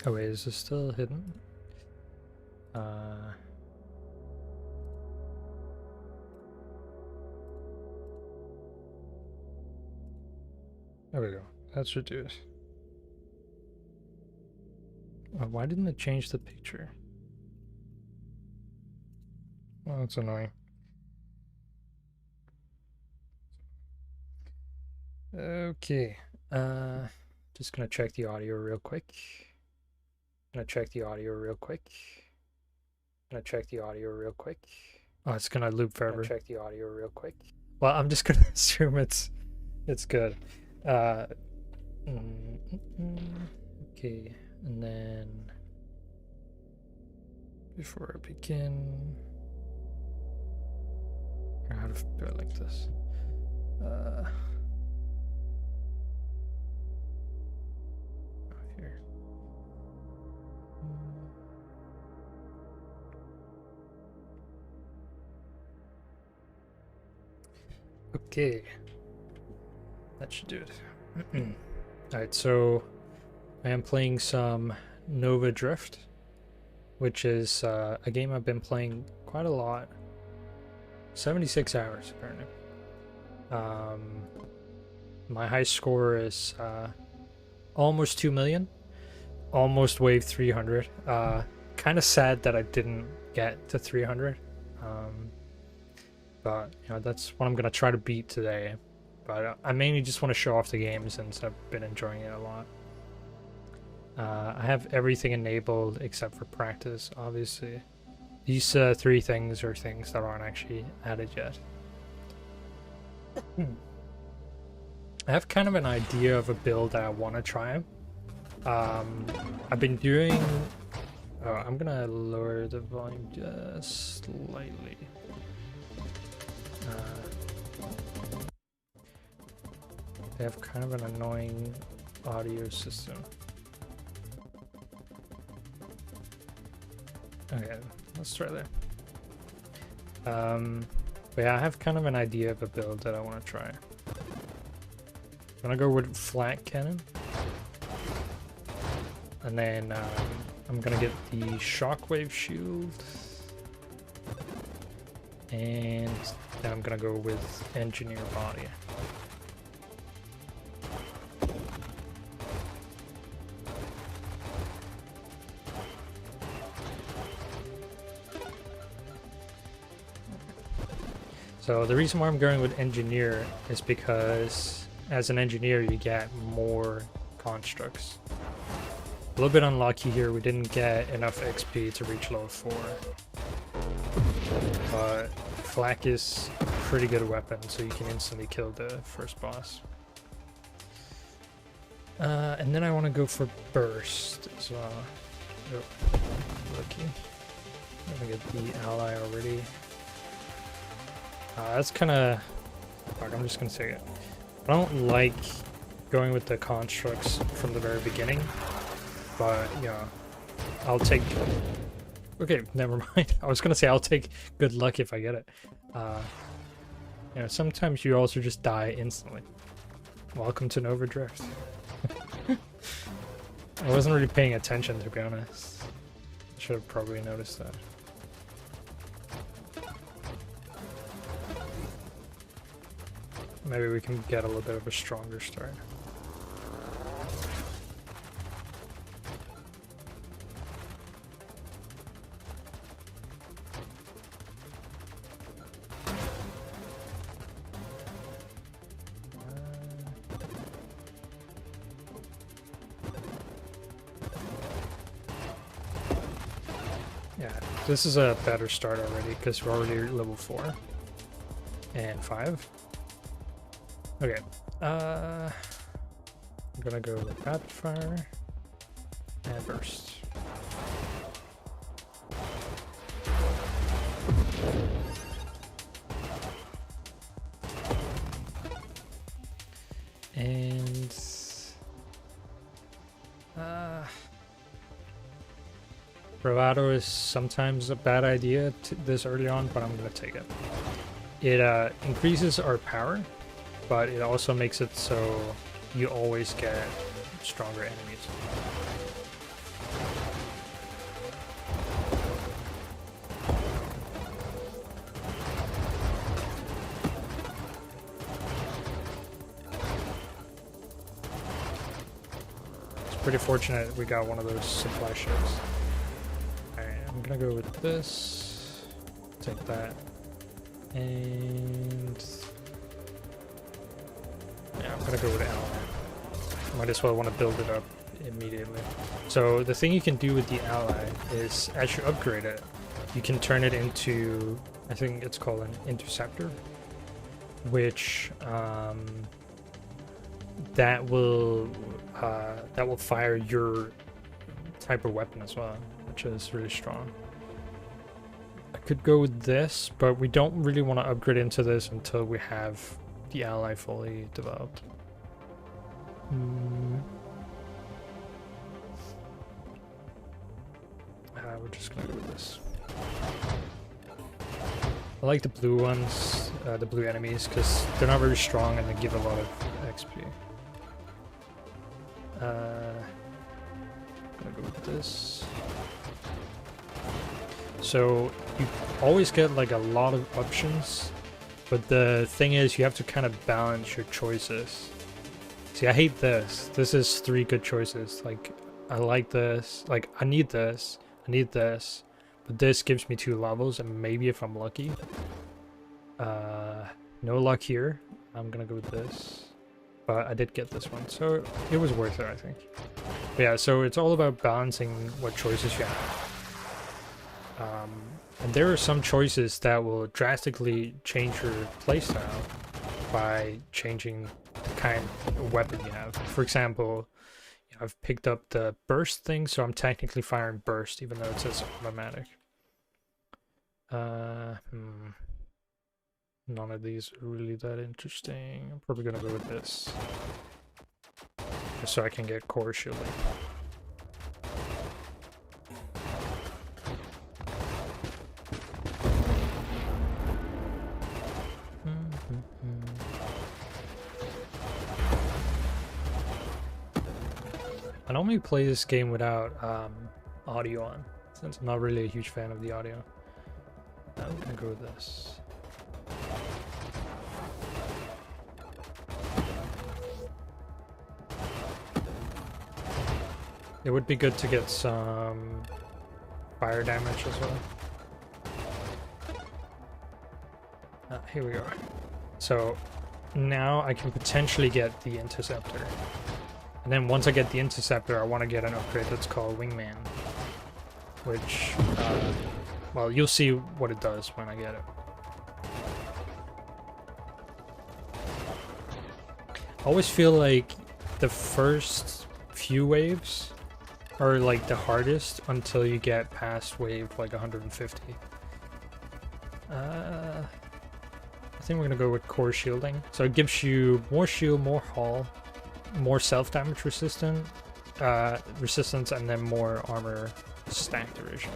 Oh wait, is this still hidden? There we go. That should do it. Why didn't it change the picture? Well, that's annoying. Okay. Just gonna check the audio real quick. Oh, it's gonna loop forever. Check the audio real quick. Well, I'm just gonna assume it's good. Okay, and then before I begin, how to do it like this? Here. Okay, that should do it. Alright, so I am playing some Nova Drift, which is a game I've been playing quite a lot. 76 hours apparently. My high score is almost 2 million, almost wave 300. Kind of sad that I didn't get to 300. But you know, that's what I'm gonna try to beat today. But I mainly just want to show off the game since I've been enjoying it a lot. I have everything enabled except for practice, obviously. These three things are things that aren't actually added yet. I have kind of an idea of a build that I want to try. I've been doing... Oh, I'm gonna lower the volume just slightly. They have kind of an annoying audio system. Okay, let's try there. But yeah, I have kind of an idea of a build that I want to try. I'm gonna go with flat cannon. And then I'm gonna get the shockwave shield. And then I'm gonna go with engineer body. So the reason why I'm going with engineer is because as an engineer you get more constructs. A little bit unlucky here, we didn't get enough XP to reach level 4. But flak is a pretty good weapon, so you can instantly kill the first boss. And then I want to go for burst as well. Oh, lucky. I'm gonna get the ally already. That's kind of... I'm just going to take it. I don't like going with the constructs from the very beginning, but yeah, I'll take... Okay, never mind. I was going to say I'll take good luck if I get it. You know, sometimes you also just die instantly. Welcome to Nova Drift. I wasn't really paying attention, to be honest. I should have probably noticed that. Maybe we can get a little bit of a stronger start. Yeah, this is a better start already because we're already level 4 and 5. Okay, I'm gonna go with rapid fire and burst. And bravado is sometimes a bad idea this early on, but I'm gonna take it. It increases our power, but it also makes it so you always get stronger enemies. It's pretty fortunate we got one of those supply ships. Alright, I'm gonna go with this. Take that. And yeah, I'm gonna go with ally. Might as well want to build it up immediately. So the thing you can do with the ally is, as you upgrade it, you can turn it into, I think it's called an interceptor, which that will fire your type of weapon as well, which is really strong. Could go with this, but we don't really want to upgrade into this until we have the ally fully developed. We're just gonna go with this. I like the blue ones, the blue enemies, because they're not very strong and they give a lot of XP. Gonna go with this. So you always get like a lot of options, but the thing is you have to kind of balance your choices. See, I hate this. This is 3 good choices. Like, I like this. Like, I need this. I need this. But this gives me 2 levels, and maybe if I'm lucky. No luck here. I'm gonna go with this. But I did get this one, so it was worth it, I think. But yeah, so it's all about balancing what choices you have. And there are some choices that will drastically change your playstyle by changing the kind of weapon you have. For example, I've picked up the burst thing, so I'm technically firing burst, even though it says automatic. None of these are really that interesting. I'm probably gonna go with this, just so I can get core shielding. I normally play this game without audio on, since I'm not really a huge fan of the audio. I'm gonna go with this. It would be good to get some fire damage as well. Here we go. So now I can potentially get the interceptor. And then once I get the interceptor, I want to get an upgrade that's called wingman. Which, well, you'll see what it does when I get it. I always feel like the first few waves are like the hardest until you get past wave like 150. I think we're gonna go with core shielding. So it gives you more shield, more hull, more self-damage resistance, and then more armor stack duration.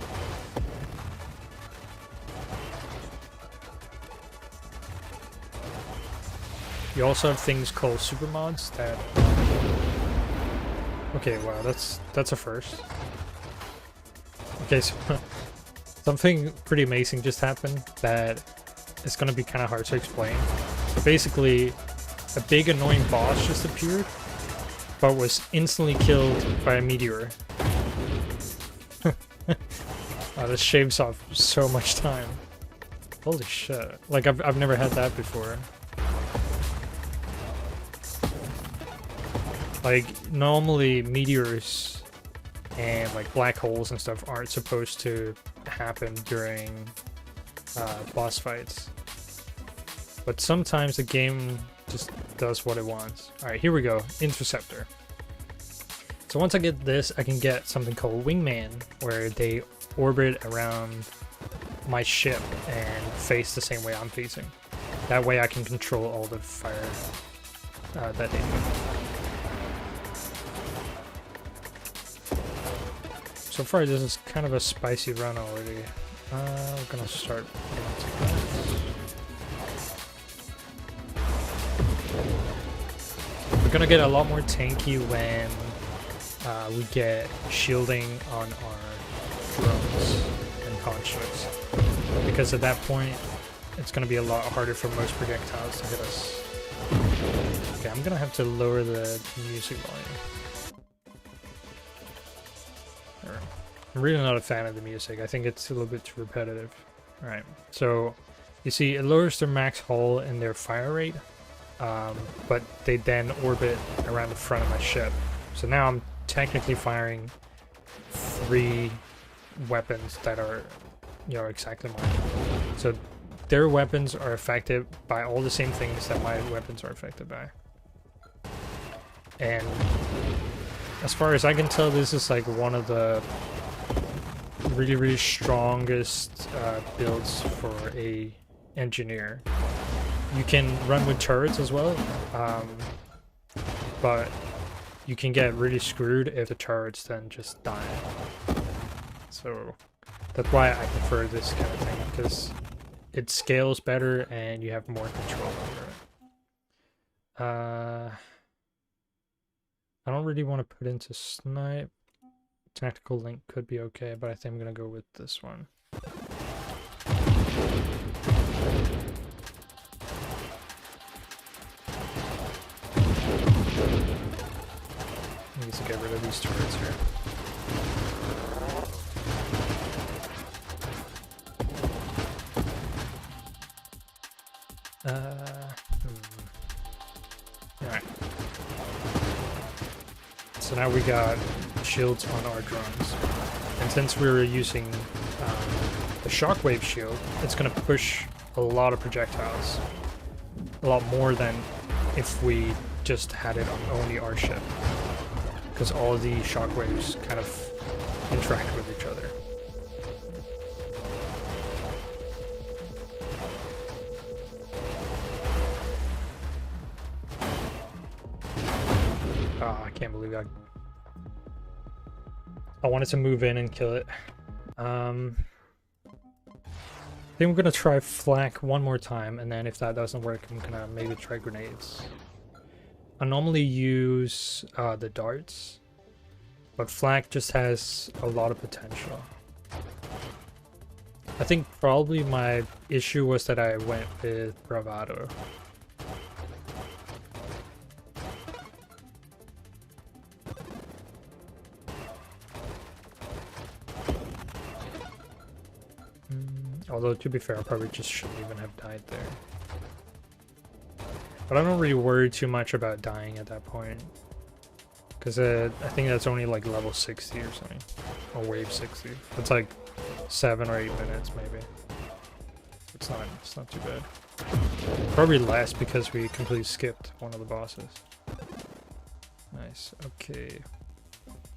You also have things called super mods that. Okay, wow, that's a first. Okay, so something pretty amazing just happened that is gonna be kind of hard to explain. So basically, a big annoying boss just appeared, but was instantly killed by a meteor. Wow, this shaves off so much time. Holy shit! Like I've never had that before. Like, normally meteors and like black holes and stuff aren't supposed to happen during boss fights. But sometimes the game just does what it wants. Alright, here we go. Interceptor. So once I get this, I can get something called wingman, where they orbit around my ship and face the same way I'm facing. That way I can control all the fire that they do. So far, this is kind of a spicy run already. I'm gonna start into that. We're gonna get a lot more tanky when we get shielding on our drones and constructs, because at that point it's gonna be a lot harder for most projectiles to hit us. Okay, I'm gonna have to lower the music volume. Alright. I'm really not a fan of the music. I think it's a little bit too repetitive. Alright, so you see it lowers their max hull and their fire rate. But they then orbit around the front of my ship. So now I'm technically firing 3 weapons that are, you know, exactly mine. So their weapons are affected by all the same things that my weapons are affected by. And as far as I can tell, this is like one of the really strongest builds for a engineer. You can run with turrets as well, but you can get really screwed if the turrets then just die. So that's why I prefer this kind of thing, because it scales better and you have more control over it. I don't really want to put into snipe. Tactical link could be okay, but I think I'm gonna go with this one. I need to get rid of these turrets here. Alright. So now we got shields on our drones. And since we were using the shockwave shield, it's going to push a lot of projectiles. A lot more than if we just had it on only our ship. Because all of the shockwaves kind of interact with each other. Oh, I can't believe I wanted to move in and kill it. I think we're gonna try flak one more time, and then if that doesn't work, I'm gonna maybe try grenades. I normally use the darts, but flak just has a lot of potential. I think probably my issue was that I went with bravado. Although, to be fair, I probably just shouldn't even have died there. But I don't really worry too much about dying at that point. Because I think that's only like level 60 or something. Or wave 60. It's like 7 or 8 minutes, maybe. It's not too bad. Probably less because we completely skipped one of the bosses. Nice, okay.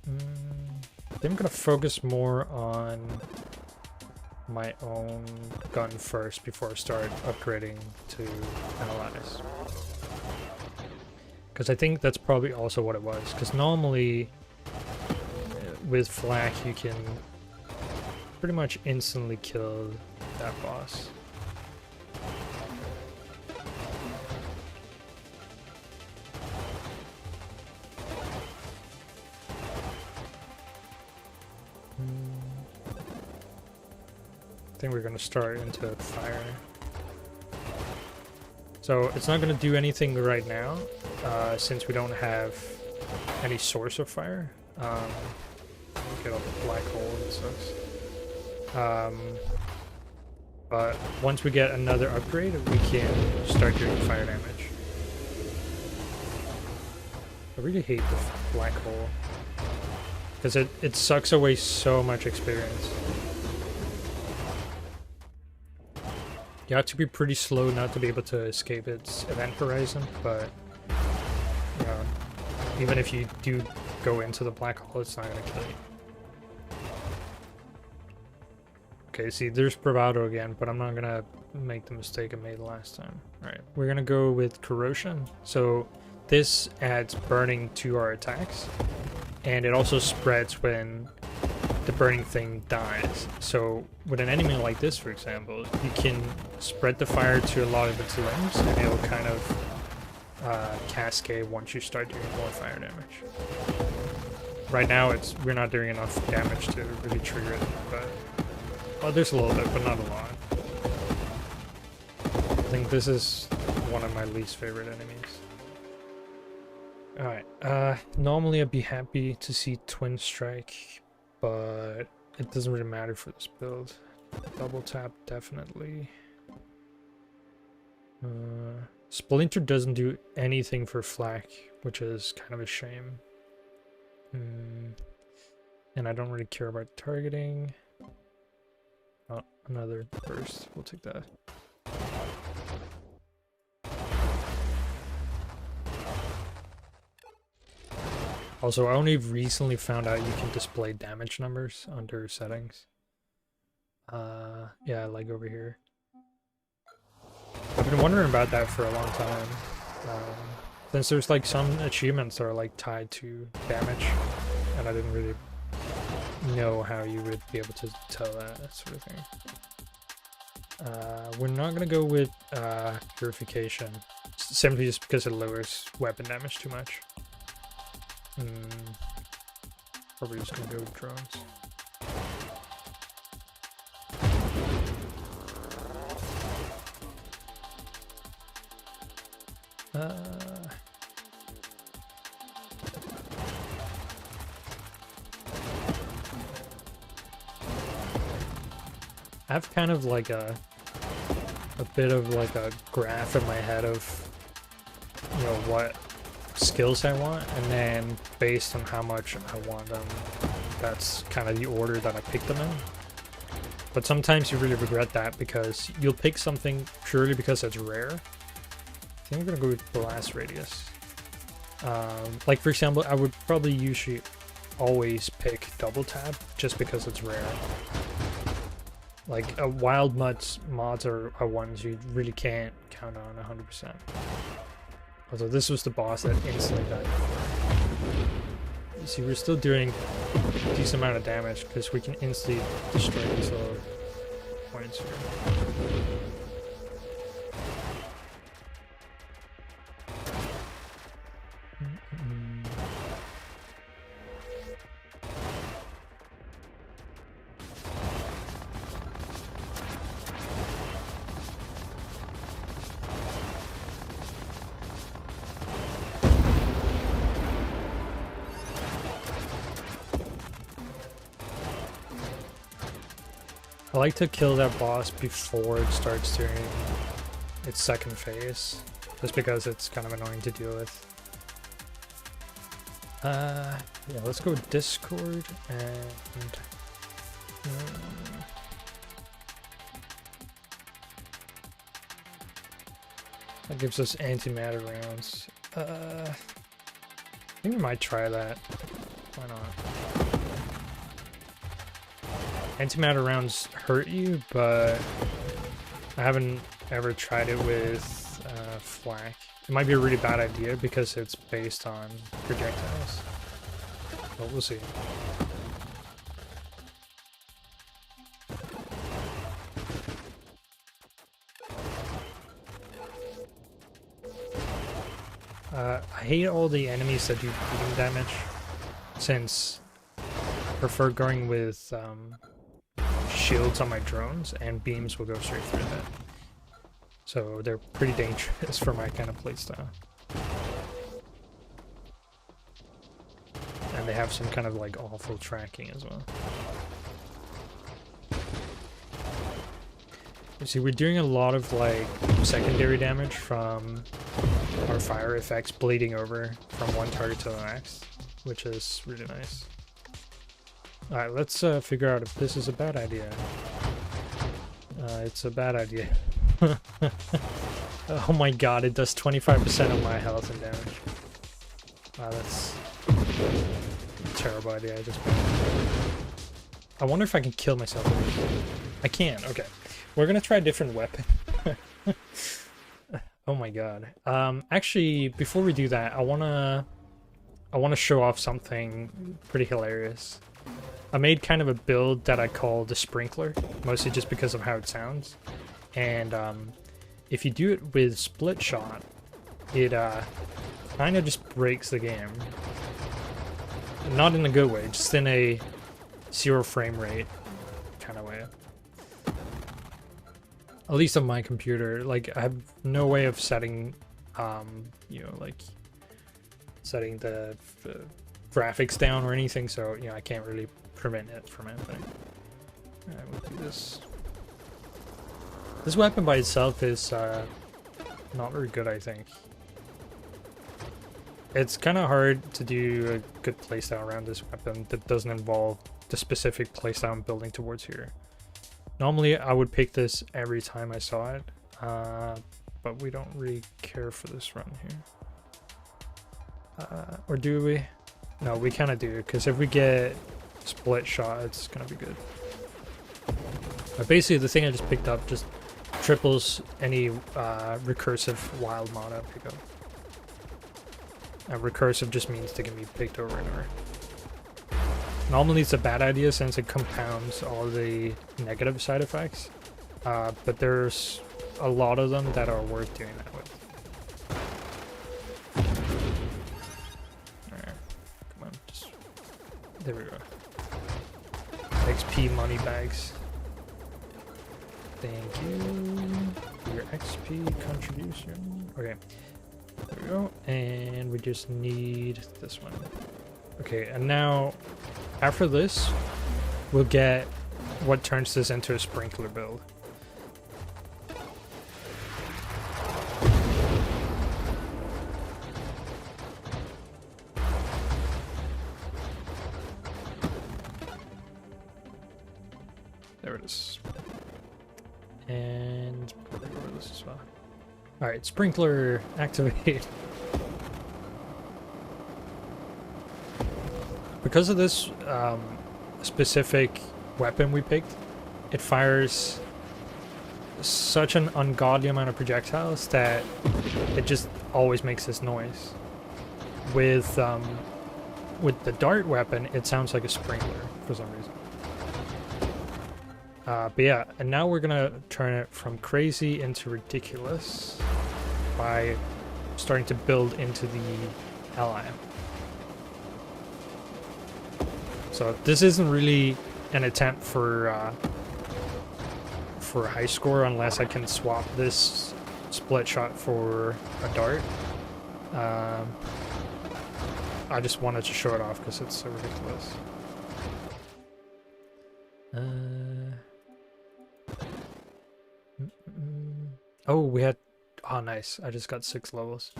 I think I'm gonna focus more on my own gun first before I start upgrading to analyze. Because I think that's probably also what it was. Because normally with flak you can pretty much instantly kill that boss. I think we're going to start into fire. So it's not going to do anything right now, since we don't have any source of fire. Get off the black hole, it sucks. But once we get another upgrade, we can start doing fire damage. I really hate the black hole, because it sucks away so much experience. You have to be pretty slow not to be able to escape its event horizon, but you know, even if you do go into the black hole, it's not going to kill you. Okay, see, there's bravado again, but I'm not going to make the mistake I made last time. Alright, we're going to go with corrosion. So this adds burning to our attacks, and it also spreads when the burning thing dies. So with an enemy like this, for example, you can spread the fire to a lot of its limbs, and it'll kind of cascade once you start doing more fire damage. Right now, we're not doing enough damage to really trigger it, but well, there's a little bit, but not a lot. I think this is one of my least favorite enemies. Alright, normally I'd be happy to see Twin Strike, but it doesn't really matter for this build. Double tap, definitely. Splinter doesn't do anything for flak, which is kind of a shame. And I don't really care about targeting. Oh, another burst. We'll take that. Also, I only recently found out you can display damage numbers under settings. Yeah, like over here. I've been wondering about that for a long time. Since there's like some achievements that are like tied to damage, and I didn't really know how you would be able to tell that sort of thing. We're not gonna go with purification, simply just because it lowers weapon damage too much. Probably just gonna go with drones. I have kind of like a bit of like a graph in my head of, you know, what skills I want, and then based on how much I want them, that's kind of the order that I pick them in. But sometimes you really regret that because you'll pick something purely because it's rare. I think I'm gonna go with blast radius. Like for example, I would probably usually always pick double tap just because it's rare. Like wild mods are ones you really can't count on 100%. Although this was the boss that instantly died. You see, we're still doing a decent amount of damage because we can instantly destroy these little points here. I like to kill that boss before it starts doing its second phase, just because it's kind of annoying to deal with. Yeah, let's go with Discord and that gives us antimatter rounds. I think we might try that. Why not? Antimatter rounds hurt you, but I haven't ever tried it with flak. It might be a really bad idea because it's based on projectiles. But we'll see. I hate all the enemies that do beating damage, since I prefer going with shields on my drones, and beams will go straight through that. So they're pretty dangerous for my kind of playstyle. And they have some kind of like awful tracking as well. You see, we're doing a lot of like secondary damage from our fire effects bleeding over from one target to the next, which is really nice. Alright, let's figure out if this is a bad idea. It's a bad idea. Oh my god, it does 25% of my health and damage. Wow, that's a terrible idea. I wonder if I can kill myself. I can, okay. We're gonna try a different weapon. Oh my god. Actually, before we do that, I wanna show off something pretty hilarious. I made kind of a build that I call the sprinkler, mostly just because of how it sounds. And if you do it with split shot, it kind of just breaks the game. Not in a good way, just in a 0 frame rate kind of way. At least on my computer, like I have no way of setting, you know, like setting the graphics down or anything, so you know I can't really prevent it from happening. Alright, we'll do this. This weapon by itself is not very good, I think. It's kind of hard to do a good playstyle around this weapon that doesn't involve the specific playstyle I'm building towards here. Normally, I would pick this every time I saw it, but we don't really care for this run here. Or do we? No, we kind of do, because if we get split shot, it's going to be good. But basically, the thing I just picked up just triples any recursive wild mod I pick up. Recursive just means they can be picked over and over. Normally it's a bad idea since it compounds all the negative side effects, but there's a lot of them that are worth doing that with. Alright, come on, just... there we go. XP money bags. Thank you for your XP contribution. Okay, there we go, and we just need this one. Okay, and now after this, we'll get what turns this into a sprinkler build. There it is. And probably over this as well. Alright, sprinkler activate. Because of this specific weapon we picked, it fires such an ungodly amount of projectiles that it just always makes this noise. With the dart weapon, it sounds like a sprinkler for some reason. But yeah, and now we're gonna turn it from crazy into ridiculous by starting to build into the ally. So this isn't really an attempt for high score unless I can swap this split shot for a dart. I just wanted to show it off because it's so ridiculous. Oh, we had... oh, nice. I just got 6 levels.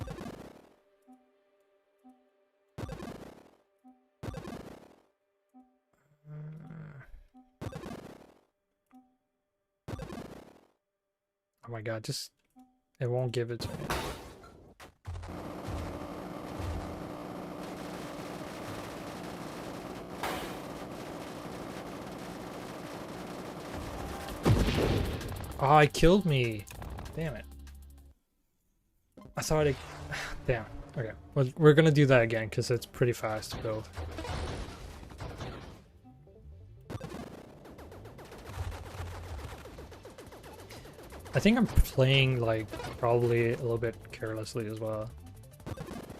Oh my god, just... it won't give it to me. Oh, it killed me. Damn it. I thought it... damn. Okay. Well, we're gonna do that again because it's pretty fast to build. I think I'm playing, like, probably a little bit carelessly as well.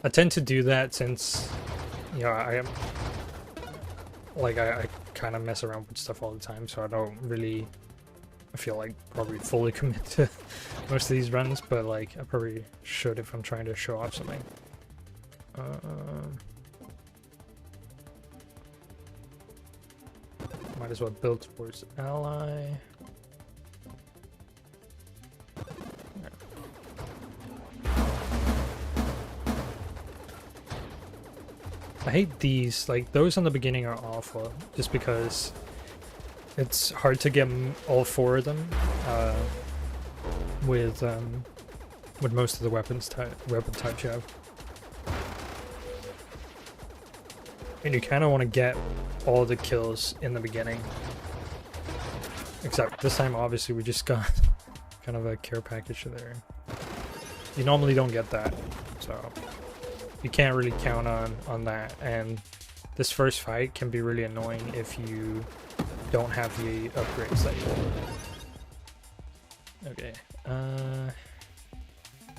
I tend to do that since, you know, I am... like, I kind of mess around with stuff all the time, so I don't really... I feel like probably fully commit to most of these runs, but like I probably should if I'm trying to show off something. Might as well build towards ally. I hate these, like those in the beginning are awful, just because it's hard to get all 4 of them with most of the weapon types you have. And you kind of want to get all the kills in the beginning. Except this time, obviously, we just got kind of a care package there. You normally don't get that, so you can't really count on that. And this first fight can be really annoying if you don't have the upgrades that you want. Okay.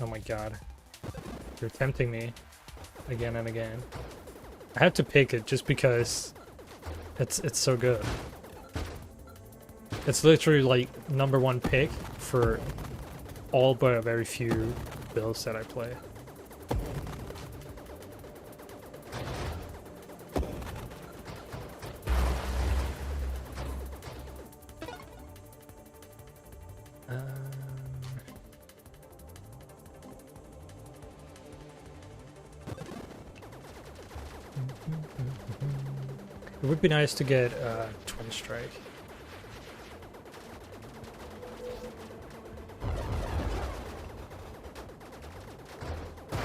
Oh my god. You're tempting me again and again. I have to pick it just because it's so good. It's literally like #1 pick for all but a very few builds that I play. It would be nice to get Twin Strike.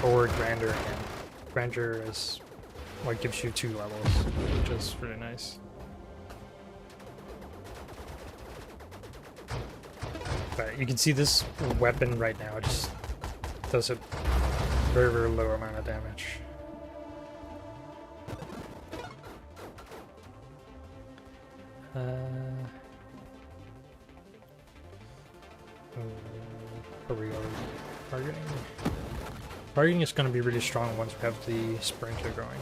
Or Grandeur again. Grandeur is what gives you 2 levels, which is really nice. But you can see this weapon right now just does a very, very low amount of damage. Are we targeting? Targeting is going to be really strong once we have the sprinkler going.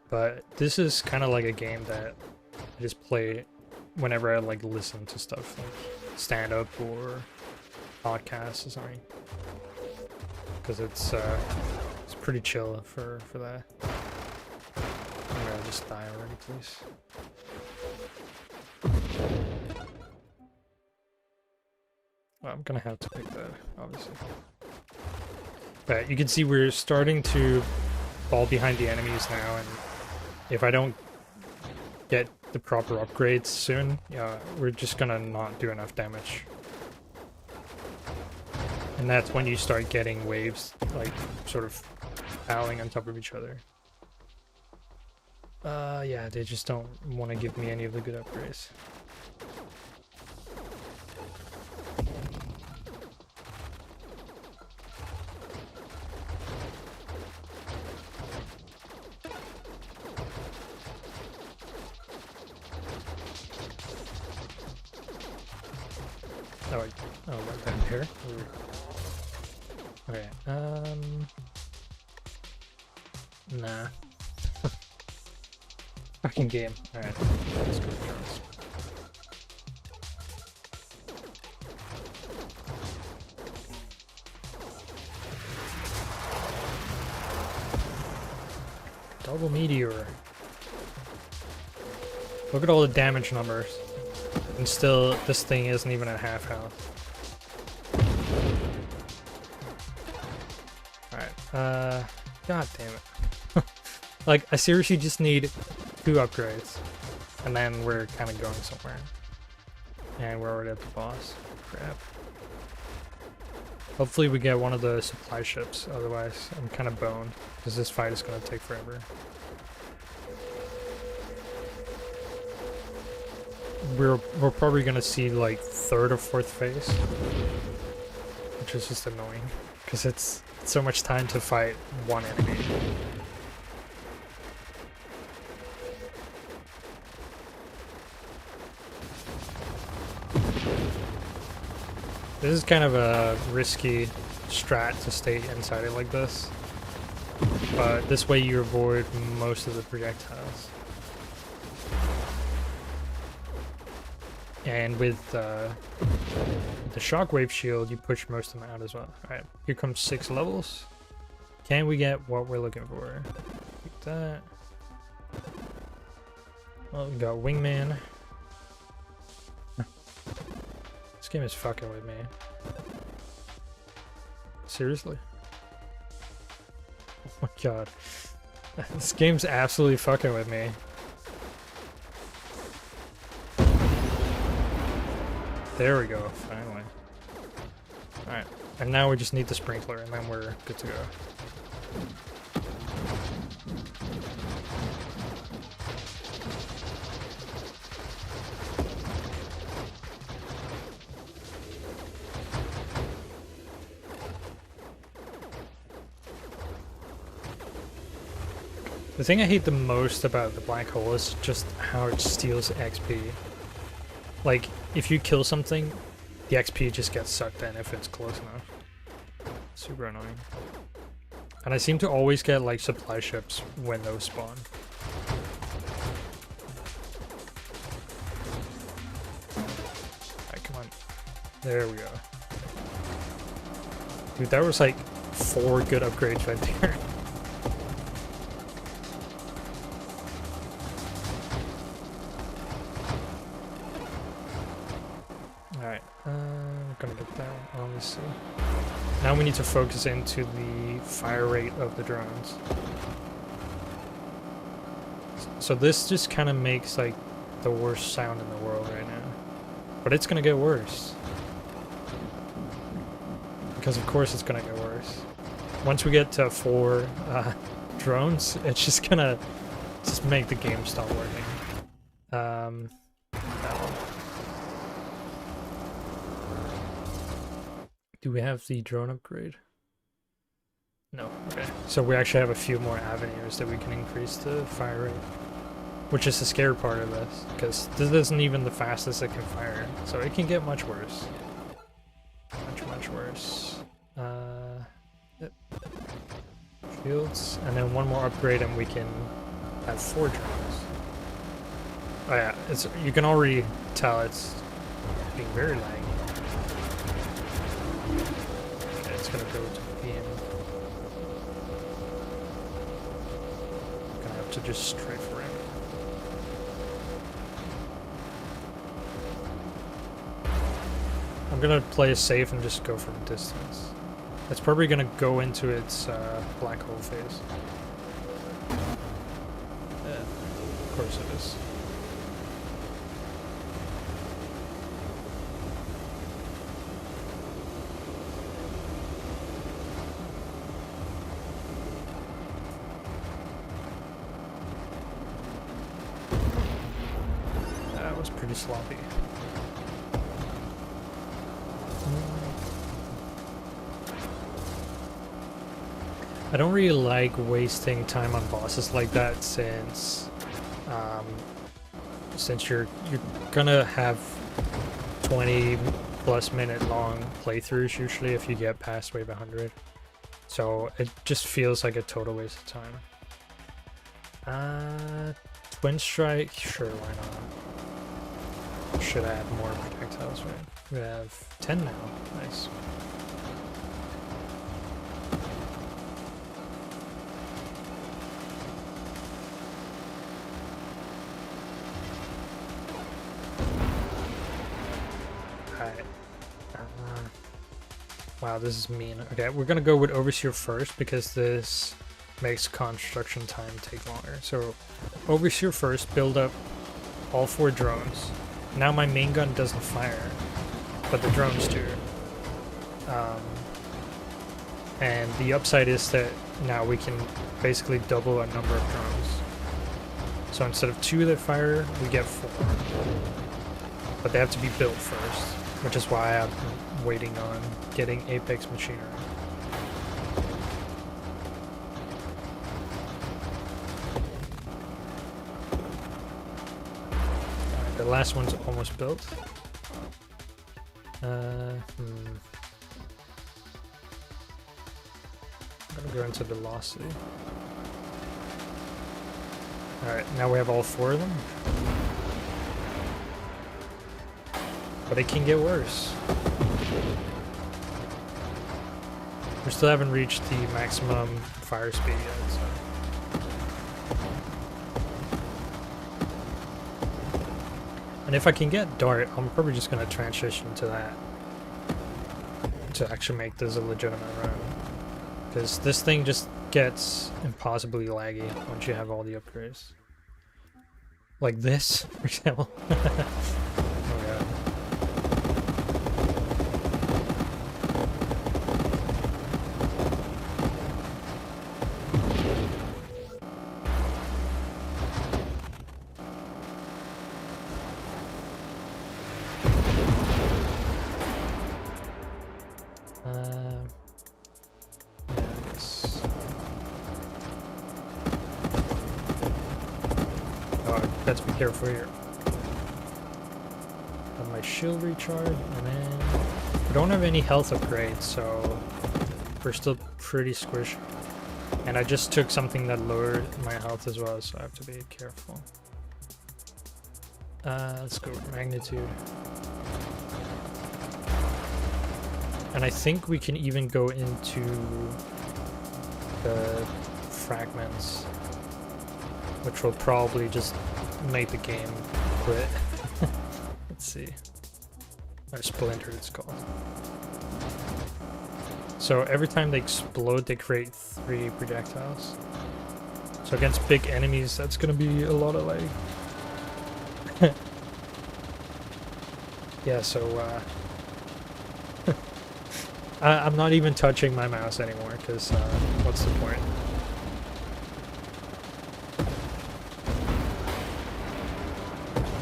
But this is kind of like a game that I just play whenever I like listen to stuff like stand-up or podcasts or something. Because it's pretty chill for that. I'm gonna just die already, please. Well, I'm gonna have to pick that, obviously. But you can see we're starting to fall behind the enemies now, and if I don't get the proper upgrades soon, yeah, we're just gonna not do enough damage. And that's when you start getting waves, like, sort of piling on top of each other. Yeah, they just don't want to give me any of the good upgrades. Oh, right down here. Okay, nah. Fucking game. Alright, let's go with Jones. Double meteor. Look at all the damage numbers. And still, this thing isn't even at half health. Alright, god damn it. Like, I seriously just need 2 upgrades. And then we're kind of going somewhere. And we're already at the boss. Crap. Hopefully we get one of the supply ships, otherwise I'm kind of boned. Because this fight is going to take forever. We're probably gonna see like 3rd or 4th phase, which is just annoying because it's so much time to fight one enemy. This is kind of a risky strat to stay inside it like this, but this way you avoid most of the projectiles. And with the shockwave shield, you push most of them out as well. Alright, here comes 6 levels. Can we get what we're looking for? Take that. Well, we got Wingman. This game is fucking with me. Seriously? Oh my god. This game's absolutely fucking with me. There we go, finally. Alright, and now we just need the sprinkler, and then we're good to go. The thing I hate the most about the black hole is just how it steals XP. Like, if you kill something, the XP just gets sucked in if it's close enough. Super annoying. And I seem to always get, like, supply ships when those spawn. Alright, come on. There we go. Dude, that was like 4 good upgrades right there. Alright, I'm gonna get that one, obviously. Now we need to focus into the fire rate of the drones. So this just kind of makes like the worst sound in the world right now. But it's gonna get worse. Because of course it's gonna get worse. Once we get to 4 drones, it's just gonna make the game stop working. That one. Do we have the drone upgrade? No. Okay. So we actually have a few more avenues that we can increase the fire rate. Which is the scary part of this, because this isn't even the fastest it can fire, so it can get much worse. Much worse. Yep. Shields, and then one more upgrade and we can have 4 drones. Oh yeah, you can already tell it's being very laggy. Okay, it's gonna go to PM. Gonna have to just strafe for it. I'm gonna play it safe and just go from a distance. It's probably gonna go into its black hole phase. Yeah, of course it is. That was pretty sloppy. I don't really like wasting time on bosses like that since you're gonna have 20+ minute long playthroughs usually if you get past wave 100. So it just feels like a total waste of time. Twin strike, sure, why not? Should add more projectiles, right? We have 10 now, nice. Wow, this is mean. Okay, we're gonna go with Overseer first because this makes construction time take longer. So, Overseer first, build up all 4 drones. Now my main gun doesn't fire, but the drones do. And the upside is that now we can basically double our number of drones. So instead of 2 that fire, we get 4. But they have to be built first, which is why I'm waiting on getting Apex machinery. Alright, the last one's almost built. I'm gonna go into velocity. Alright, now we have all 4 of them. But it can get worse. We still haven't reached the maximum fire speed yet, so. And if I can get Dart, I'm probably just going to transition to that to actually make this a legitimate run. Because this thing just gets impossibly laggy once you have all the upgrades. Like this, for example. Oh god. Let's be careful here. Have my shield recharge, and then we don't have any health upgrades, so we're still pretty squishy. And I just took something that lowered my health as well, so I have to be careful. Let's go with magnitude. And I think we can even go into the fragments, which will probably just make the game quit. Let's see. Or splinter, it's called. So every time they explode, they create 3 projectiles. So against big enemies, that's gonna be a lot of lag. Yeah, so I'm not even touching my mouse anymore, because what's the point?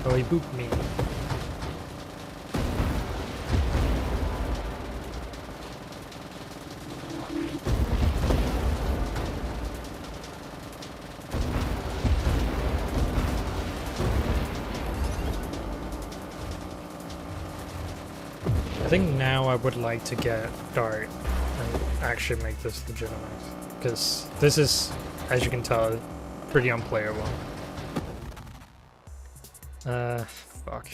Oh, he booped me. I think now I would like to get Dart and actually make this legitimate, because this is, as you can tell, pretty unplayable. Fuck.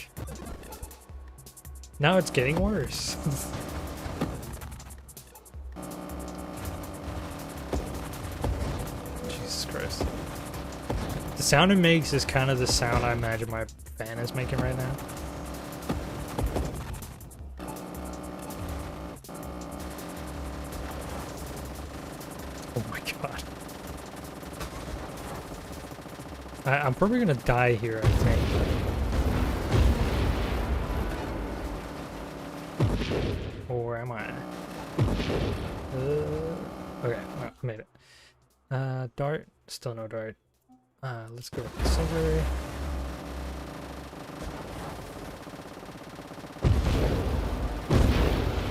Now it's getting worse. Jesus Christ. The sound it makes is kind of the sound I imagine my fan is making right now. Oh my god. I'm probably gonna die here, I think. Or am I? Okay, well, I made it. Dart? Still no dart. Let's go with the silver.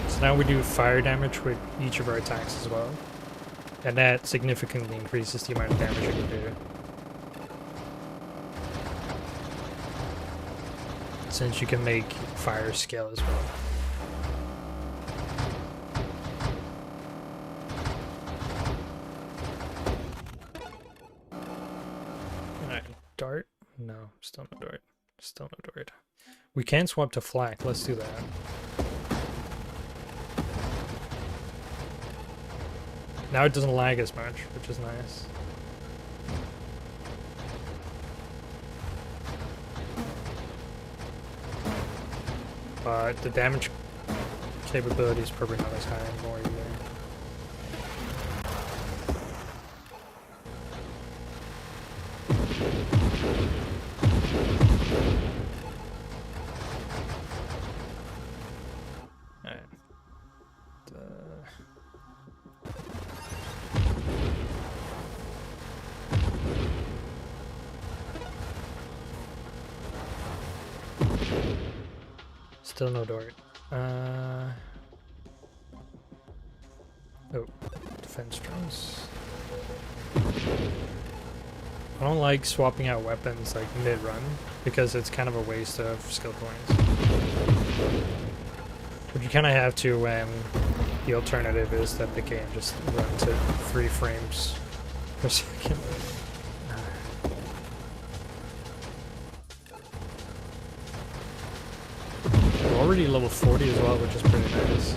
So now we do fire damage with each of our attacks as well. And that significantly increases the amount of damage you can do. Since you can make fire scale as well. Alright, dart? No, still no dart. Still no dart. We can swap to flak, let's do that. Now it doesn't lag as much, which is nice. But the damage capability is probably not as high anymore either. Alright. Still no dart. Oh, defense drones. I don't like swapping out weapons like mid-run because it's kind of a waste of skill points. But you kind of have to when the alternative is that the game just runs at 3 frames per second. We're already level 40 as well, which is pretty nice,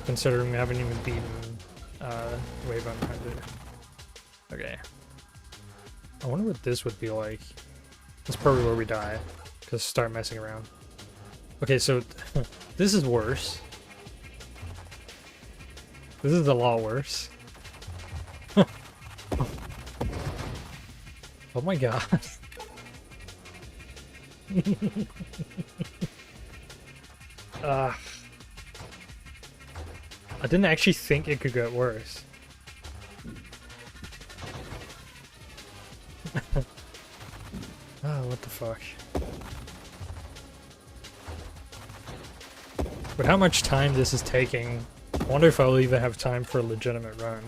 considering we haven't even beaten Wave 100. Okay. I wonder what this would be like. That's probably where we die, because start messing around. Okay, so this is worse. This is a lot worse. Oh my god. I didn't actually think it could get worse. Oh, what the fuck. But how much time this is taking, I wonder if I'll even have time for a legitimate run.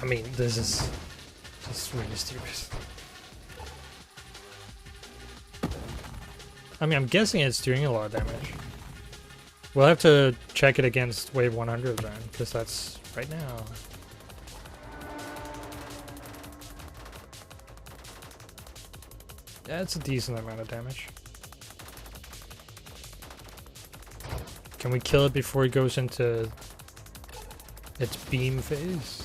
mean, this is just really stupid. I mean, I'm guessing it's doing a lot of damage. We'll have to check it against wave 100 then, because that's right now. Yeah, it's a decent amount of damage. Can we kill it before it goes into its beam phase?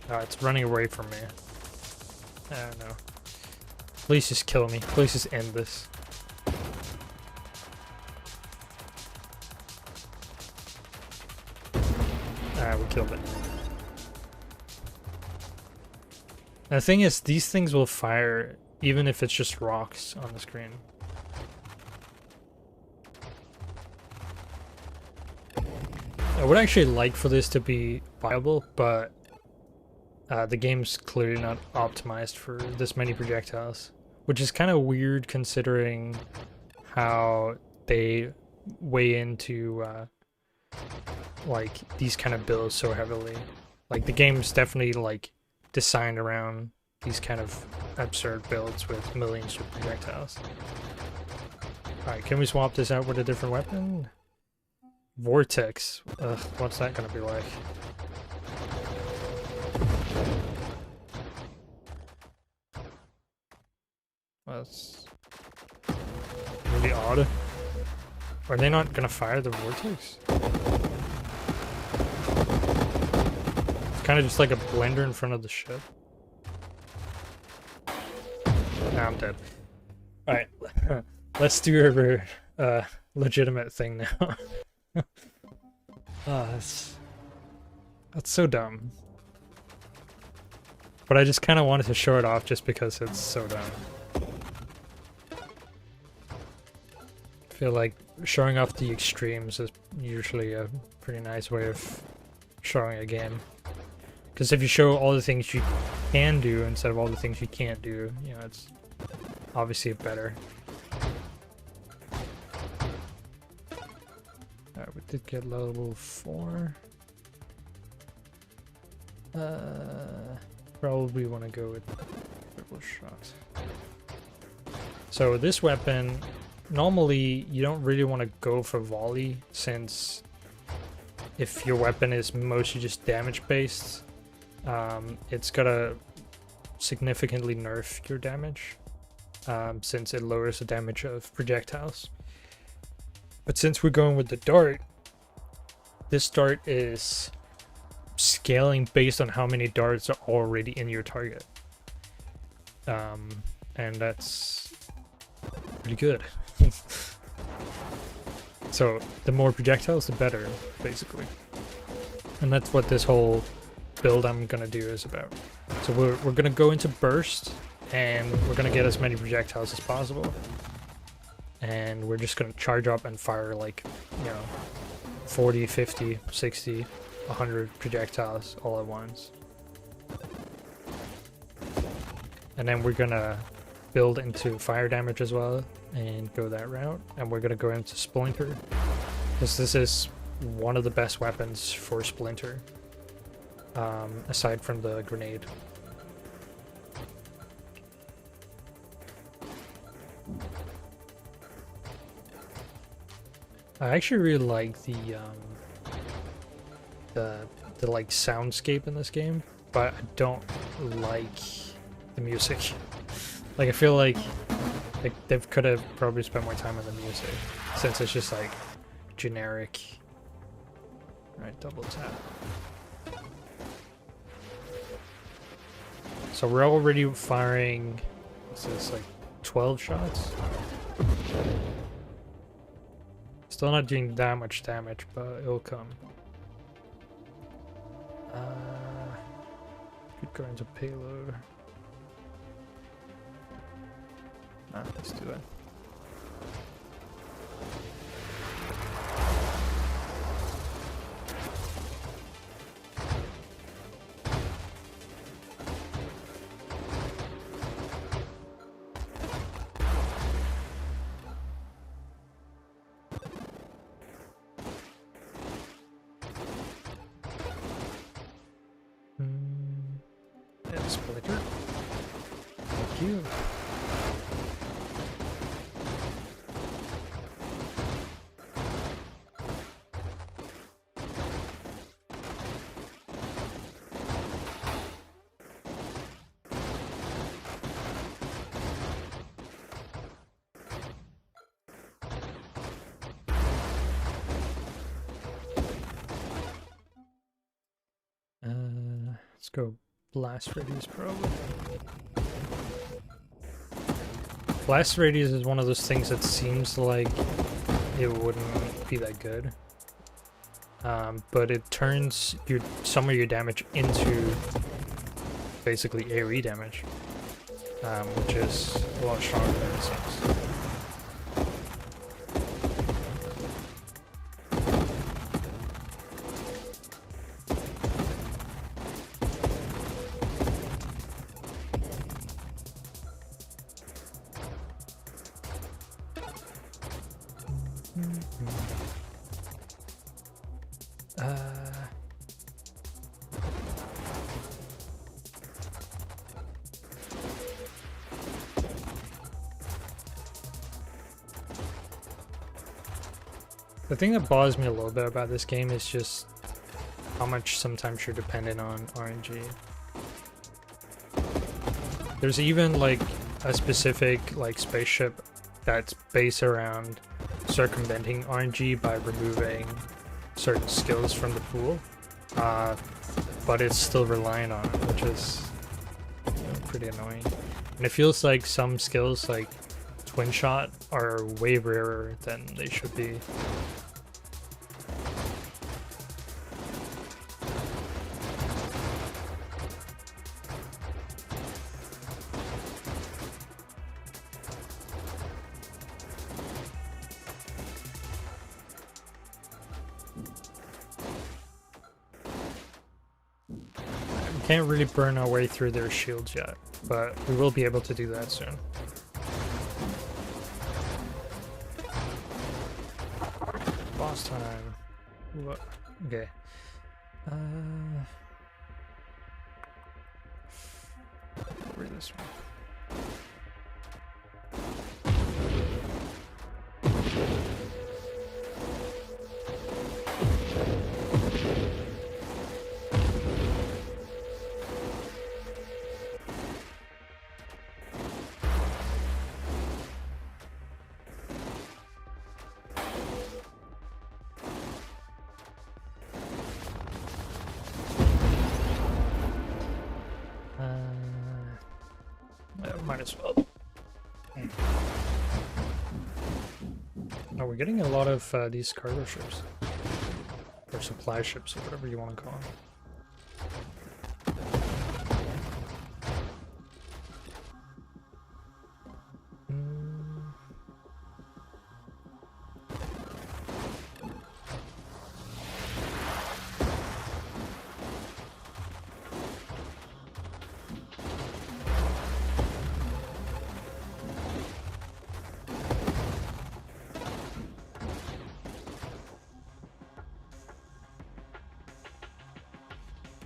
Oh, it's running away from me. I don't know. Please just kill me. Please just end this. Ah, we killed it. The thing is, these things will fire even if it's just rocks on the screen. I would actually like for this to be viable, but the game's clearly not optimized for this many projectiles, which is kind of weird considering how they weigh into like these kind of builds so heavily. Like the game's definitely like designed around these kind of absurd builds with millions of projectiles. Alright, can we swap this out with a different weapon? Vortex. Ugh, what's that gonna be like? That's really odd. Are they not gonna fire the vortex? It's kind of just like a blender in front of the ship. Nah, I'm dead. Alright, let's do a legitimate thing now. That's so dumb. But I just kind of wanted to show it off just because it's so dumb. I feel like showing off the extremes is usually a pretty nice way of showing a game. Because if you show all the things you can do instead of all the things you can't do, you know, it's obviously better. Alright, we did get level 4. Probably want to go with triple shot. So this weapon, normally you don't really want to go for volley, since if your weapon is mostly just damage based, it's gonna significantly nerf your damage, since it lowers the damage of projectiles. But since we're going with the dart, this dart is scaling based on how many darts are already in your target. And that's pretty good. So the more projectiles, the better, basically. And that's what this whole build I'm gonna do is about. So we're gonna go into burst, and we're gonna get as many projectiles as possible. And we're just gonna charge up and fire like, you know, 40, 50, 60, 100 projectiles all at once. And then we're gonna build into fire damage as well and go that route. And we're gonna go into Splinter, because this is one of the best weapons for Splinter, aside from the grenade. I actually really like the like soundscape in this game, but I don't like the music. Like I feel like they could have probably spent more time on the music, since it's just like generic. Alright, double tap. So we're already firing, what's this, like 12 shots? Still not doing that much damage, but it'll come. Could go into payload. Let's do it. Yeah, splitter. Thank you. Let's go blast radius probably. Blast radius is one of those things that seems like it wouldn't be that good. But it turns some of your damage into basically AoE damage, which is a lot stronger than it seems. The thing that bothers me a little bit about this game is just how much sometimes you're dependent on RNG. There's even like a specific like spaceship that's based around circumventing RNG by removing certain skills from the pool, but it's still relying on it, which is pretty annoying. And it feels like some skills like Twin Shot are way rarer than they should be. Can't really burn our way through their shields yet, but we will be able to do that soon. Boss time. What? Okay. Over this one. Might as well. Oh, we're getting a lot of these cargo ships. Or supply ships, or whatever you want to call them.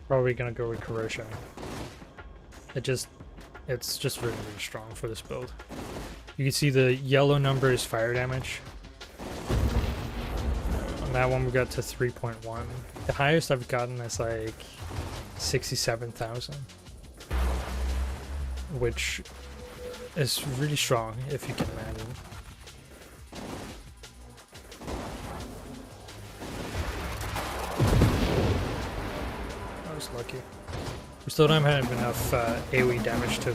Probably gonna go with corrosion. It's just really, really strong for this build. You can see the yellow number is fire damage. On that one we got to 3.1. The highest I've gotten is like 67,000, which is really strong if you can imagine. Lucky. We still don't have enough AoE damage to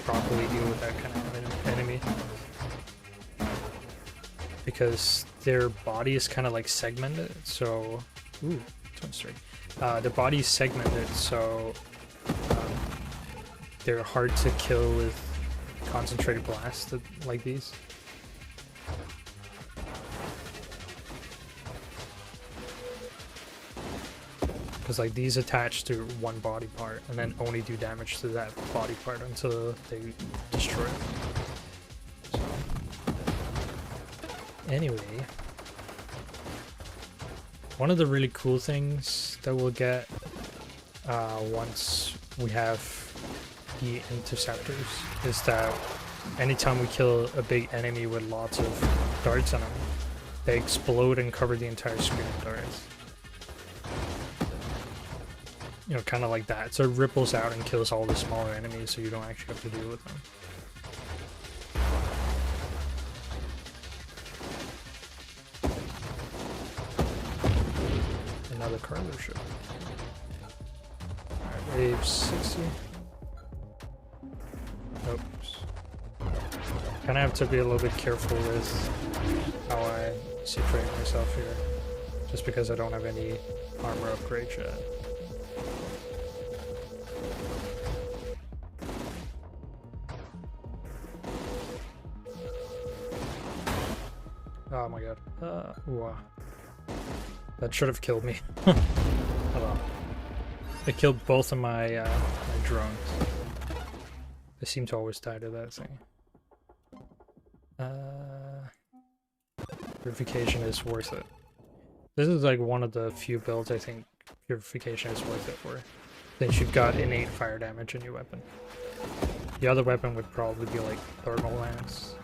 properly deal with that kind of enemy, because their body is kind of like segmented. So, ooh, 23. Their body is segmented, so they're hard to kill with concentrated blasts like these. Because like these attach to one body part and then only do damage to that body part until they destroy it. So, anyway, one of the really cool things that we'll get once we have the interceptors is that anytime we kill a big enemy with lots of darts on them, they explode and cover the entire screen of darts. You know, kind of like that. So it ripples out and kills all the smaller enemies, so you don't actually have to deal with them. Another cargo ship. Alright, wave 60. Oops. Kinda have to be a little bit careful with how I situate myself here. Just because I don't have any armor upgrade yet. Oh my god. Wow. That should have killed me. Hold on. It killed both of my, my drones. They seem to always die to that thing. Purification is worth it. This is like one of the few builds I think purification is worth it for. Since you've got innate fire damage in your weapon. The other weapon would probably be like thermal lance.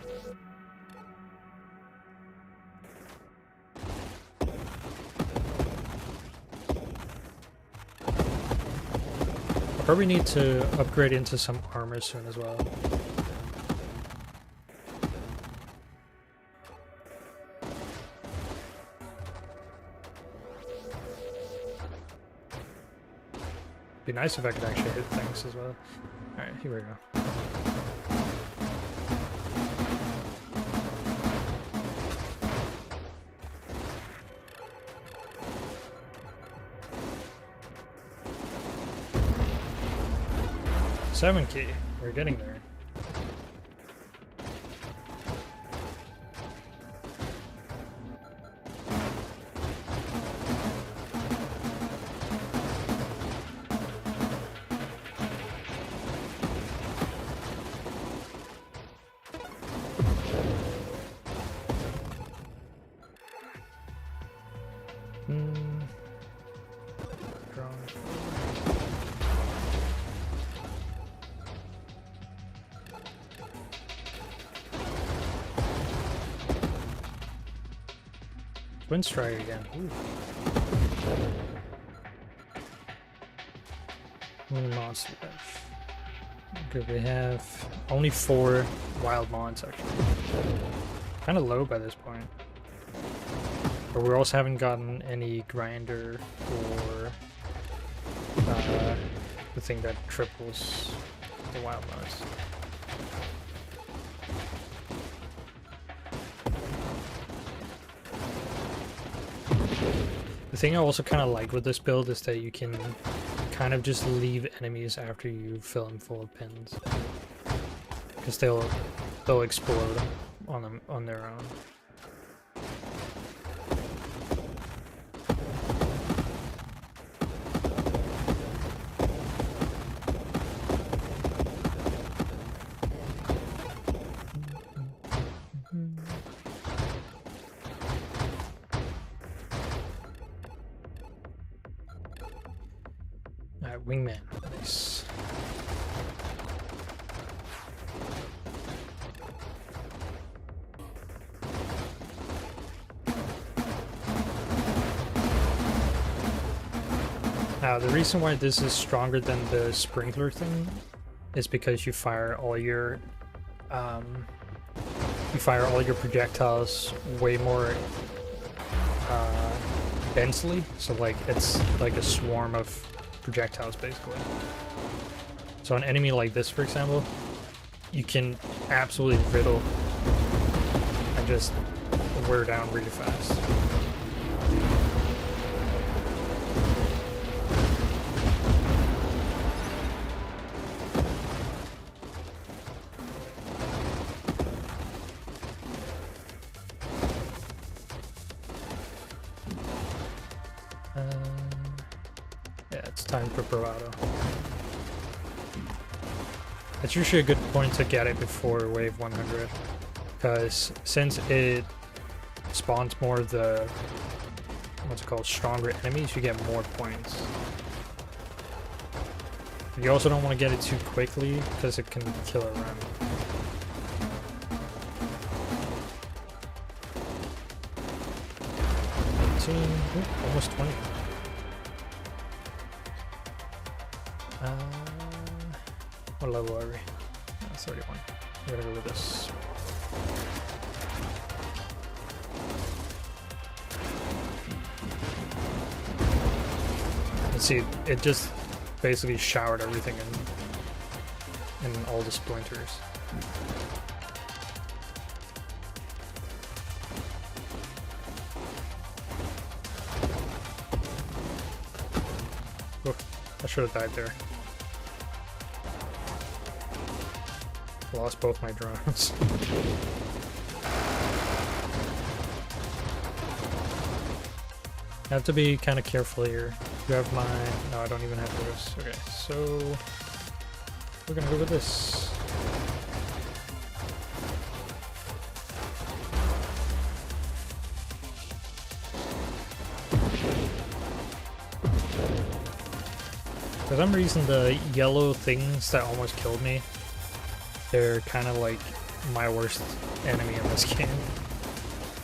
I'll probably need to upgrade into some armor soon as well. Be nice if I could actually hit things as well. Alright, here we go. Seven key. We're getting there. Wind strike again. Monster death. Okay, we have only 4 wild mons actually. Kind of low by this point. But we also haven't gotten any grinder or the thing that triples the wild mons. The thing I also kind of like with this build is that you can kind of just leave enemies after you fill them full of pins, because they'll explode on their own. Wingman, nice. Now, the reason why this is stronger than the sprinkler thing is because you fire all your projectiles way more densely. So like it's like a swarm of projectiles basically. So an enemy like this, for example, you can absolutely riddle and just wear down really fast. Time for bravado. It's usually a good point to get it before wave 100, because since it spawns more of the what's it called, stronger enemies, you get more points. But you also don't want to get it too quickly because it can kill a run. Ooh, almost 20. What level are we? 31. I'm gonna go with this. And see, it just basically showered everything in all the splinters. Oh, I should have died there. Lost both my drones. I have to be kind of careful here. You have my... No, I don't even have those. Okay, so... We're gonna go with this. For some reason, the yellow things that almost killed me, they're kind of like my worst enemy in this game.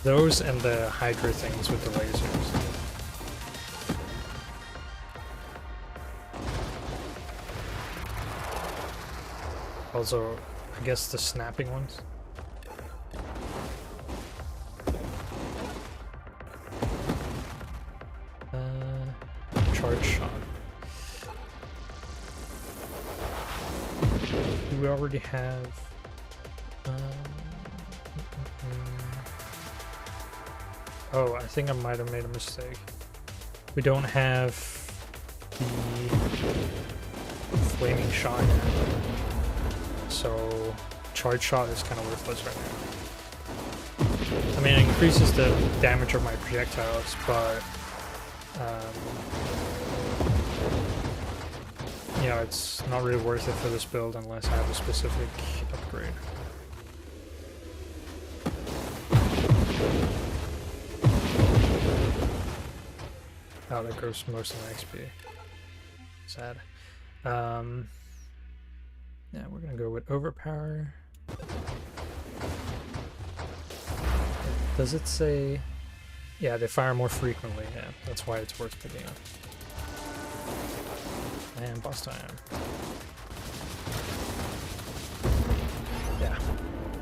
Those and the Hydra things with the lasers. Also, I guess the snapping ones. Charge shot. Do we already have... Oh, I think I might have made a mistake. We don't have the flaming shot yet. So charge shot is kind of worthless right now. I mean, it increases the damage of my projectiles, but you know, it's not really worth it for this build unless I have a specific upgrade. Oh, that grows most of my XP. Sad. Yeah, we're gonna go with overpower. Does it say... Yeah, they fire more frequently. Yeah, that's why it's worth picking up. And boss time. Yeah.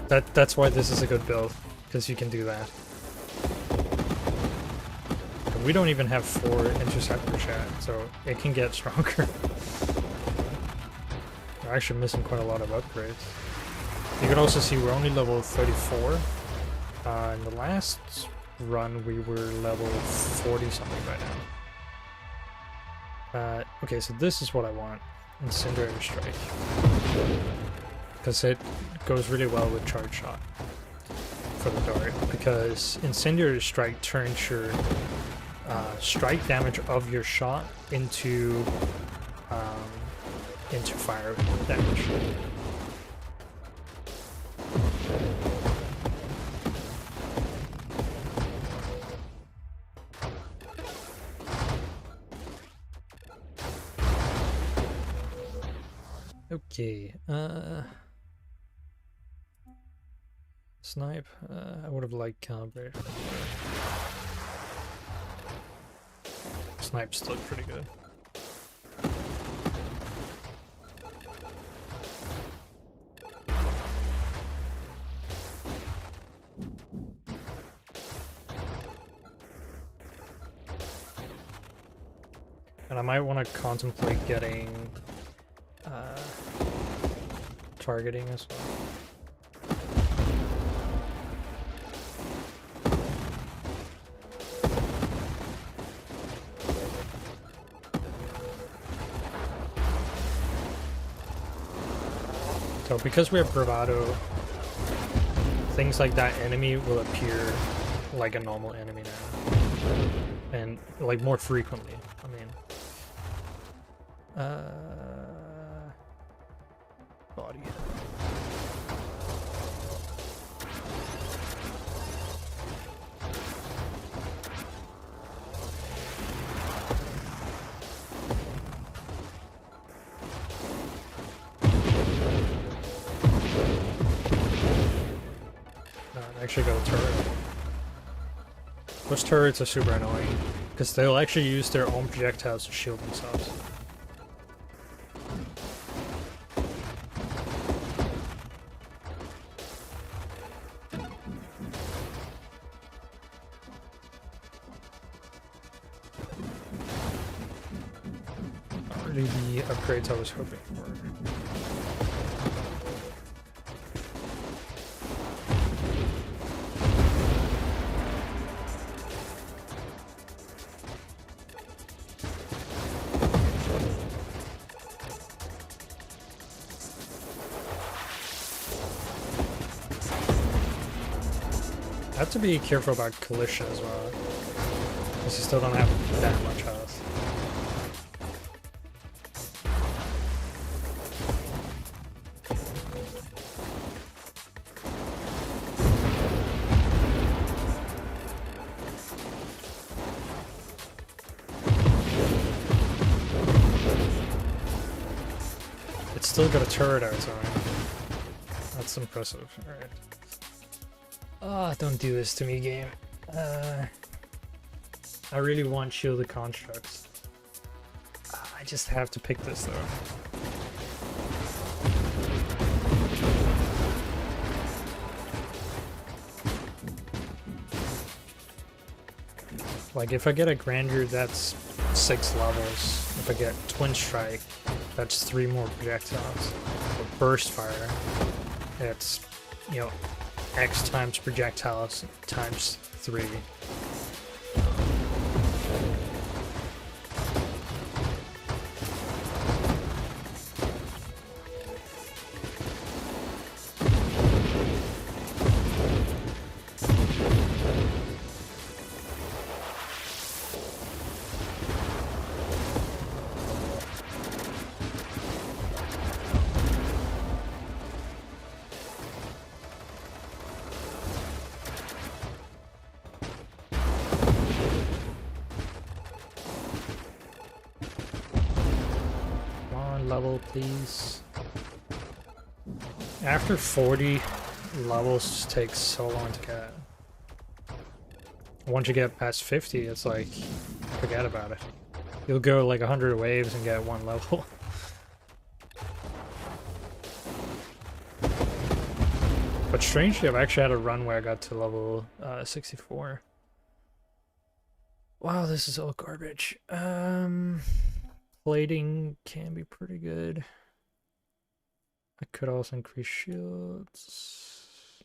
That's why this is a good build, because you can do that. And we don't even have 4 interceptors yet, so it can get stronger. We're actually missing quite a lot of upgrades. You can also see we're only level 34. In the last run we were level 40 something right now. Okay, so this is what I want. Incendiary Strike. Because it goes really well with Charge Shot for the dart. Because Incendiary Strike turns your strike damage of your shot into fire damage. Okay, snipe, I would have liked calibrate. Snipe's still pretty good. And I might want to contemplate getting targeting as well. So because we have bravado, things like that enemy will appear like a normal enemy now. And like more frequently, I mean. Body. actually got a turret. Those turrets are super annoying, because they'll actually use their own projectiles to shield themselves. Not really the upgrades I was hoping for. I have to be careful about collision as well, because you still don't have that much health. It's still got a turret outside. That's impressive. Alright. Ah, don't do this to me, game. I really want shielded constructs. I just have to pick this though. Like if I get a grandeur, that's 6 levels. If I get twin strike, that's 3 more projectiles. Or burst fire, it's, you know, X times projectiles times 3. Level, please. After 40, levels take so long to get. Once you get past 50, it's like, forget about it. You'll go like 100 waves and get 1 level. But strangely, I've actually had a run where I got to level 64. Wow, this is all garbage. Plating can be pretty good. I could also increase shields.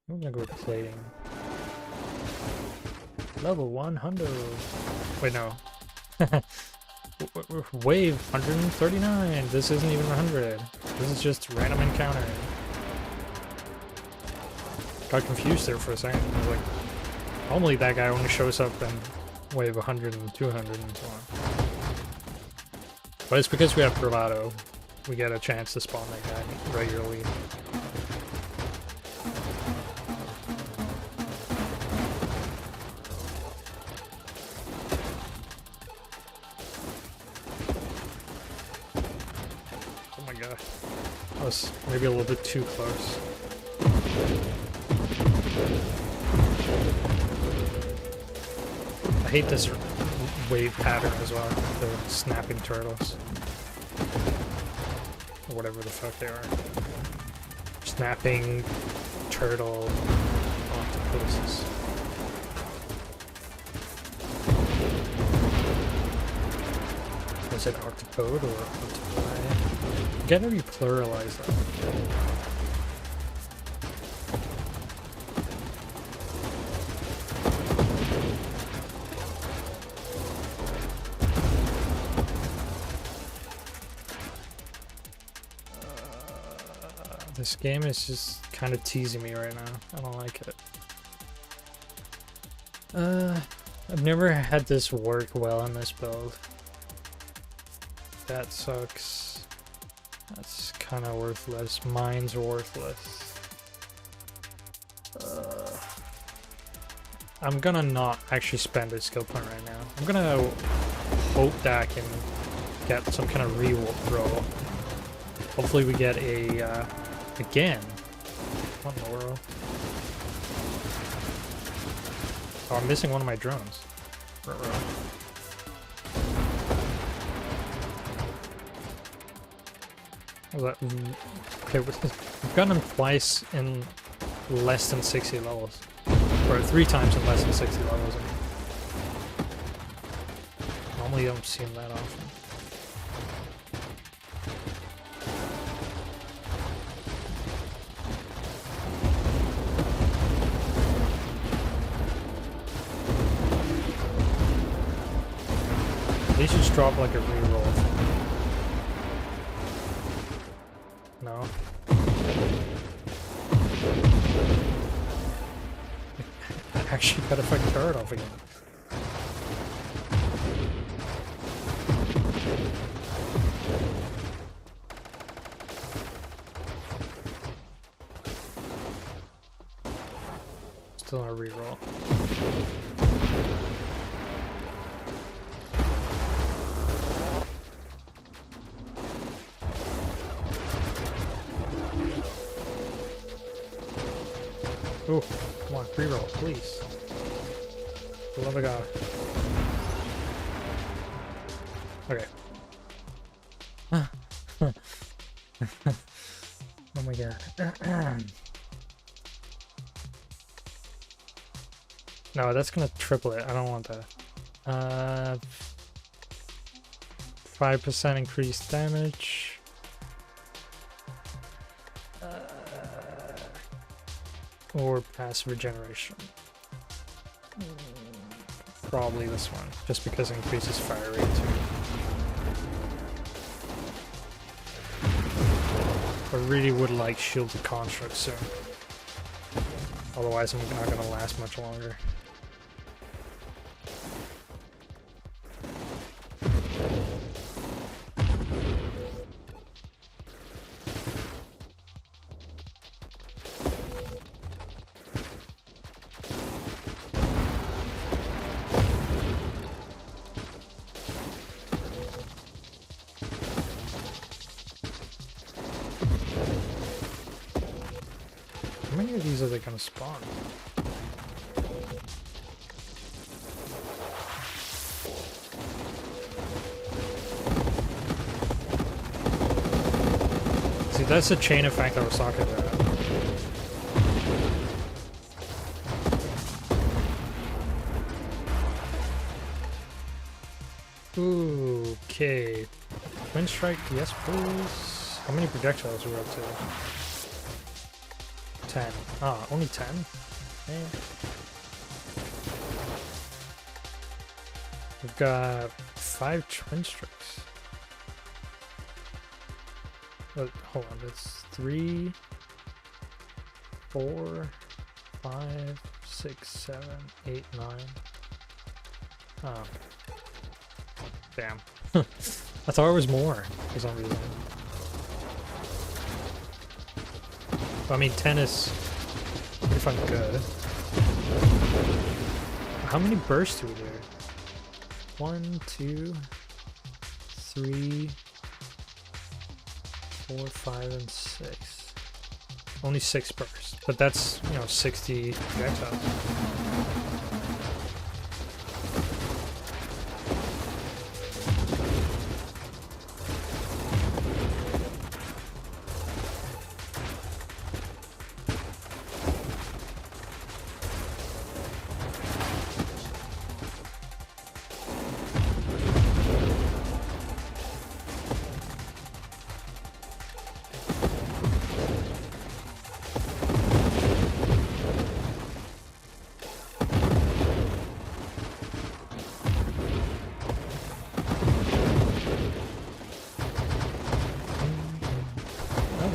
I'm gonna go with plating. Level 100. Wait, no. Wave 139. This isn't even 100. This is just random encounter. Got confused there for a second. I was like, normally that guy only shows up in wave 100 and 200 and so on. But it's because we have bravado. We get a chance to spawn that guy regularly. Oh my god. That was maybe a little bit too close. I hate this wave pattern as well, the snapping turtles. Or whatever the fuck they are. Snapping turtle octopuses. Was it octopode or octopi? Again, how do you pluralize that? This game is just kind of teasing me right now. I don't like it. I've never had this work well on this build. That sucks. That's kind of worthless. Mine's worthless. I'm gonna not actually spend a skill point right now. I'm gonna hope that I can get some kind of re-roll. Hopefully we get a, again. What in the world? Oh, I'm missing one of my drones. Ruh-roh. Okay, we've gotten him twice in less than 60 levels. Or 3 times in less than 60 levels. Normally you don't see him that often. They should just drop like a reroll. No. I actually got a fucking turret off again. Still a reroll. Ooh, come on, reroll, please. For the love of God. Okay. Oh my God. No, that's gonna triple it. I don't want that. 5% increased damage. Or passive regeneration. Probably this one, just because it increases fire rate too. I really would like shielded constructs soon. Otherwise I'm not gonna last much longer. How many of these are they gonna spawn? See, that's the chain effect I was talking about. Ooh, okay. Twin strike, yes please. How many projectiles are we up to? 10. Ah, only 10? Man. We've got 5 twin strikes. Oh, hold on, that's 3, 4, 5, 6, 7, 8, 9. Oh. Damn. I thought it was more for some reason. I mean, 10 is pretty fucking good. How many bursts do we do? 1, 2, 3, 4, 5, and 6. Only 6 bursts, but that's, you know, 60 projectiles.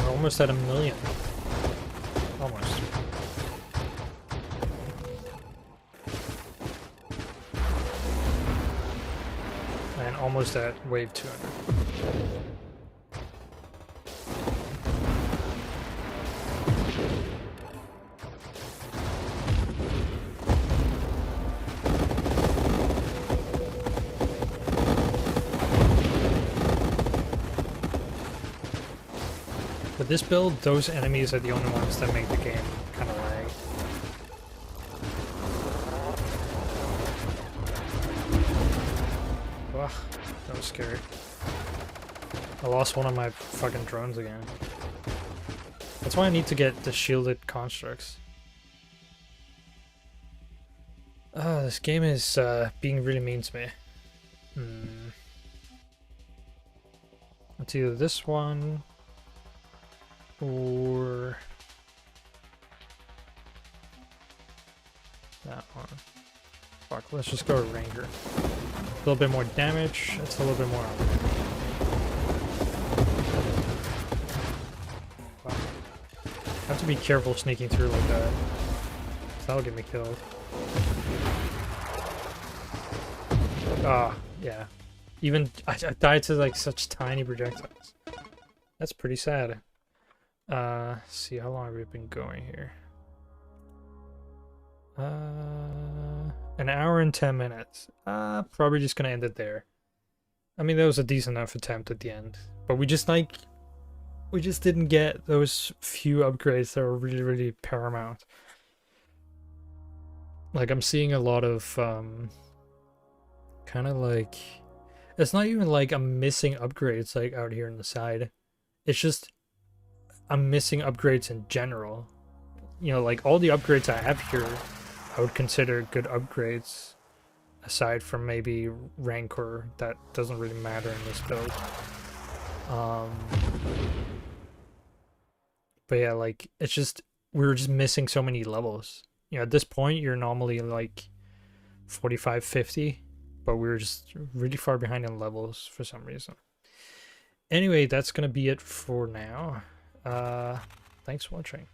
Almost at 1 million. Almost. And almost at wave 200. With this build, those enemies are the only ones that make the game kind of lag. dirt. I lost one of my fucking drones again. That's why I need to get the shielded constructs. This game is being really mean to me. It's either this one or that one. Fuck, let's just go Ranger. A little bit more damage, it's a little bit more armor. Wow. I have to be careful sneaking through like that. That'll get me killed. Ah, yeah. Even I died to like such tiny projectiles. That's pretty sad. See how long have we been going here? An hour and 10 minutes. Probably just gonna end it there. I mean, that was a decent enough attempt at the end, but we just didn't get those few upgrades that were really, really paramount. Like, I'm seeing a lot of kind of like, it's not even like I'm missing upgrades like out here on the side. It's just I'm missing upgrades in general. You know, like all the upgrades I have here I would consider good upgrades, aside from maybe Rancor. That doesn't really matter in this build. But yeah, like, it's just, we were just missing so many levels. You know, at this point, you're normally like 45, 50, but we were just really far behind in levels for some reason. Anyway, that's gonna be it for now. Thanks for watching.